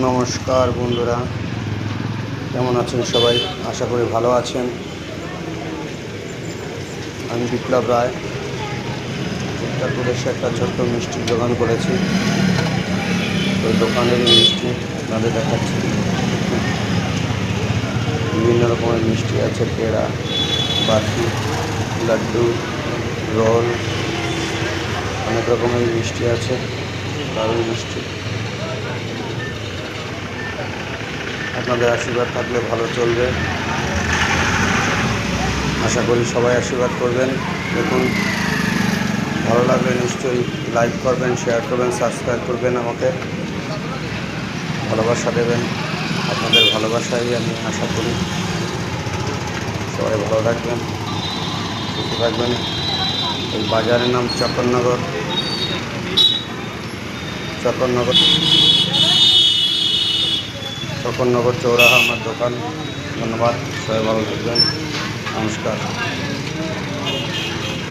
নমস্কার বন্ধুরা, কেমন আছেন সবাই? আশা করি ভালো আছেন। আমি বিপ্লব রায় উত্তরপ্রদেশে একটা ছোট্ট মিষ্টির দোকান করেছি। ওই দোকানেরই মিষ্টি আপনাদের দেখাচ্ছি। বিভিন্ন রকমের মিষ্টি আছে, পেড়া, বার্ফি, লাড্ডু, রোল, অনেক রকমের মিষ্টি আছে। দারুণ মিষ্টি। আপনাদের আশীর্বাদ থাকলে ভালো চলবে। আশা করি সবাই আশীর্বাদ করবেন। দেখুন, ভালো লাগলে নিশ্চয়ই লাইক করবেন, শেয়ার করবেন, সাবস্ক্রাইব করবেন, আমাকে ভালোবাসা দেবেন। আপনাদের ভালোবাসাই আমি আশা করি। সবাই ভালো থাকবেন, সুস্থ থাকবেন। এই বাজারের নাম চক্করনগর চক্করনগর চৌরাহা আমার দোকান। ধন্যবাদ, সবাই ভালো থাকবেন। নমস্কার।